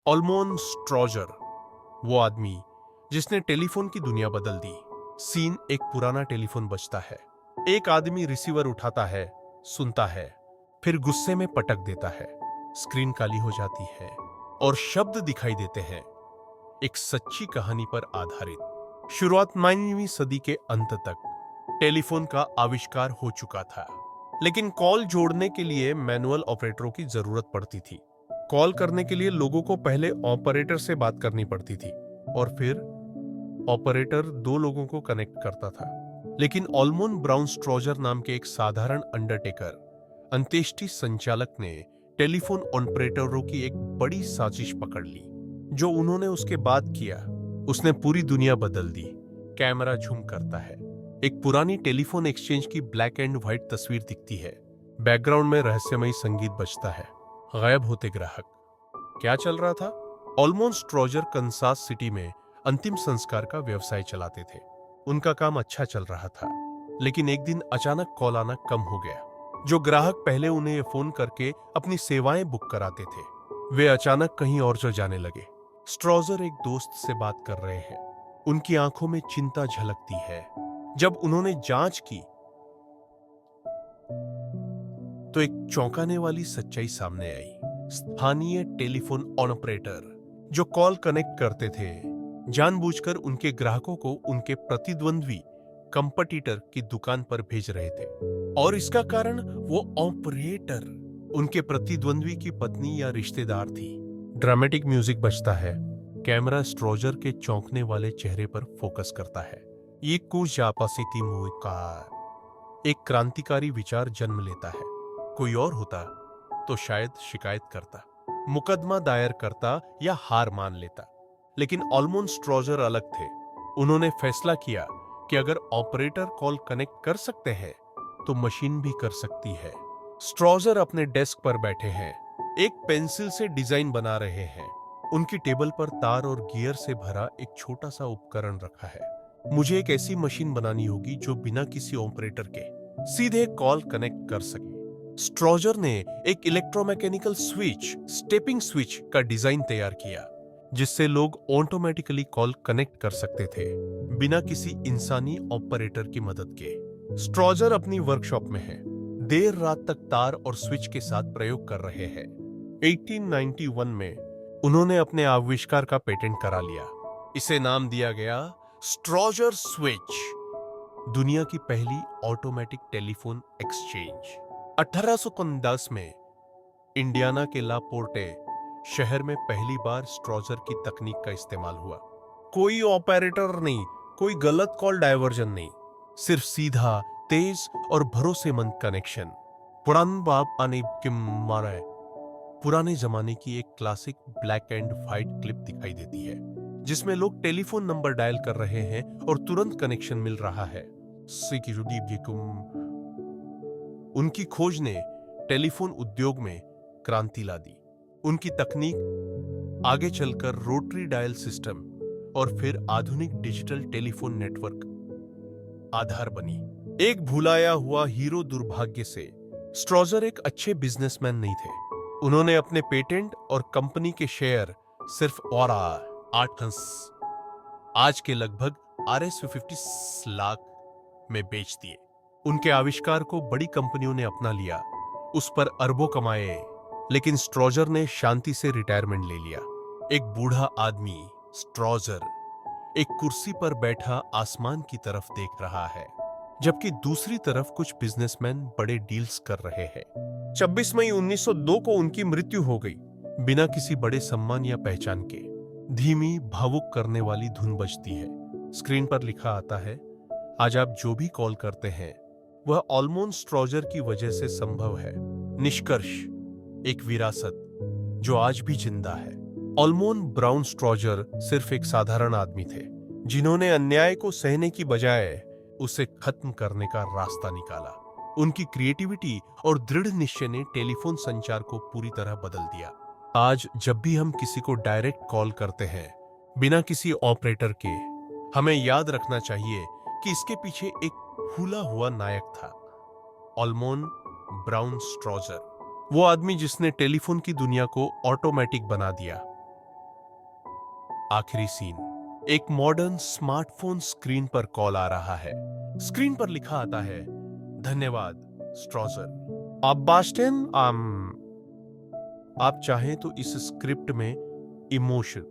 ऑल्मोन स्ट्रोजर, वो आदमी जिसने टेलीफोन की दुनिया बदल दी। सीन एक पुराना टेलीफोन बजता है। एक आदमी रिसीवर उठाता है, सुनता है, फिर गुस्से में पटक देता है। स्क्रीन काली हो जाती है और शब्द दिखाई देते हैं। एक सच्ची कहानी पर आधारित। शुरुआत 19वीं सदी के अंत तक टेलीफोन का आविष्कार हो चुका था, लेकिन कॉल जोड़ने के लिए मैनुअल ऑपरेटरों की जरूरत पड़ती थी। कॉल करने के लिए लोगों को पहले ऑपरेटर से बात करनी पड़ती थी और फिर ऑपरेटर दो लोगों को कनेक्ट करता था। लेकिन ऑल्मोन ब्राउन स्ट्रोजर नाम के एक साधारण अंडरटेकर अंत्येष्टि संचालक ने टेलीफोन ऑपरेटरों की एक बड़ी साजिश पकड़ ली। जो उन्होंने उसके बाद किया, उसने पूरी दुनिया बदल दी। कैमरा झूम करता है, एक पुरानी टेलीफोन एक्सचेंज की ब्लैक एंड व्हाइट तस्वीर दिखती है। बैकग्राउंड में रहस्यमयी संगीत बजता है। गायब होते ग्राहक। क्या चल रहा था? ऑल्मोन स्ट्रोजर कंसास सिटी में अंतिम संस्कार का व्यवसाय चलाते थे। उनका काम अच्छा चल रहा था, लेकिन एक दिन अचानक कॉल आना कम हो गया। जो ग्राहक पहले उन्हें फोन करके अपनी सेवाएं बुक कराते थे, वे अचानक कहीं और जो जाने लगे। स्ट्रोजर एक दोस्त से बात कर रहे हैं। उनकी आंखों में चिंता झलकती है। जब उन्होंने जांच की तो एक चौंकाने वाली सच्चाई सामने आई। स्थानीय टेलीफोन ऑपरेटर जो कॉल कनेक्ट करते थे, जानबूझकर उनके ग्राहकों को उनके प्रतिद्वंद्वी कंपटीटर की दुकान पर भेज रहे थे। और इसका कारण वो ऑपरेटर उनके प्रतिद्वंद्वी की पत्नी या रिश्तेदार थी। ड्रामेटिक म्यूजिक बजता है। कैमरा स्ट्रोजर के चौंकने वाले चेहरे पर फोकस करता है। ये कुछ आपसी का एक क्रांतिकारी विचार जन्म लेता है। कोई और होता तो शायद शिकायत करता, मुकदमा दायर करता या हार मान लेता। लेकिन ऑल्मोन स्ट्रोजर अलग थे। उन्होंने फैसला किया कि अगर ऑपरेटर कॉल कनेक्ट कर सकते हैं तो मशीन भी कर सकती है। स्ट्रोजर अपने डेस्क पर बैठे हैं, एक पेंसिल से डिजाइन बना रहे हैं। उनकी टेबल पर तार और गियर से भरा एक छोटा सा उपकरण रखा है। मुझे एक ऐसी मशीन बनानी होगी जो बिना किसी ऑपरेटर के सीधे कॉल कनेक्ट कर सके। स्ट्रोजर ने एक इलेक्ट्रोमैकेनिकल स्विच, स्टेपिंग स्विच का डिजाइन तैयार किया, जिससे लोग ऑटोमेटिकली कॉल कनेक्ट कर सकते थे बिना किसी इंसानी ऑपरेटर की मदद के। स्ट्रोजर अपनी वर्कशॉप में है, देर रात तक तार और स्विच के साथ प्रयोग कर रहे हैं। 1891 में उन्होंने अपने आविष्कार का पेटेंट करा लिया। इसे नाम दिया गया स्ट्रोजर स्विच, दुनिया की पहली ऑटोमेटिक टेलीफोन एक्सचेंज। 1810 में इंडियाना के ला पोर्टे शहर में पहली बार स्ट्रोजर की तकनीक का इस्तेमाल हुआ। कोई ऑपरेटर नहीं, कोई गलत कॉल डायवर्जन नहीं, सिर्फ सीधा, तेज और भरोसेमंद कनेक्शन। पुराने जमाने की एक classic black and white clip दिखाई देती है, जिसमें लोग टेलीफोन नंबर डायल कर रहे हैं और तुरंत कनेक्शन मिल रहा है। उनकी खोज ने टेलीफोन उद्योग में क्रांति ला दी। उनकी तकनीक आगे चलकर रोटरी डायल सिस्टम और फिर आधुनिक डिजिटल टेलीफोन नेटवर्क आधार बनी। एक भुलाया हुआ हीरो दुर्भाग्य से स्ट्रोजर एक अच्छे बिजनेसमैन नहीं थे। उन्होंने अपने पेटेंट और कंपनी के शेयर सिर्फ और 8 आज के लगभग RS50 लाख में बेच दिए। उनके आविष्कार को बड़ी कंपनियों ने अपना लिया, उस पर अरबों कमाए, लेकिन स्ट्रोजर ने शांति से रिटायरमेंट ले लिया। एक बूढ़ा आदमी, स्ट्रोजर, एक कुर्सी पर बैठा आसमान की तरफ देख रहा है, जबकि दूसरी तरफ कुछ बिजनेसमैन बड़े डील्स कर रहे हैं। 26 मई 1902 को उनकी मृत्यु हो गई, बिना किसी बड़े सम्मान या पहचान के। धीमी, भावुक करने वाली धुन बजती है। स्क्रीन पर लिखा आता है, आज आप जो भी कॉल करते हैं वह ऑल्मोन स्ट्रोजर की वजह से संभव है। निष्कर्ष, एक विरासत जो आज भी जिंदा है। ऑल्मोन ब्राउन स्ट्रोजर सिर्फ एक साधारण आदमी थे, जिन्होंने अन्याय को सहने की बजाय उसे खत्म करने का रास्ता निकाला। उनकी क्रिएटिविटी और दृढ़ निश्चय ने टेलीफोन संचार को पूरी तरह बदल दिया। आज जब भी हम किसी को डायरेक्ट कॉल करते हैं बिना किसी ऑपरेटर के, हमें याद रखना चाहिए कि इसके पीछे एक भूला हुआ नायक था, ऑल्मोन ब्राउन स्ट्रोजर। वो आदमी जिसने टेलीफोन की दुनिया को ऑटोमेटिक बना दिया, आखिरी सीन, एक मॉडर्न स्मार्टफोन स्क्रीन पर कॉल आ रहा है। स्क्रीन पर लिखा आता है, धन्यवाद स्ट्रॉजर। आप बास्टेन आप चाहें तो इस स्क्रिप्ट में इमोशन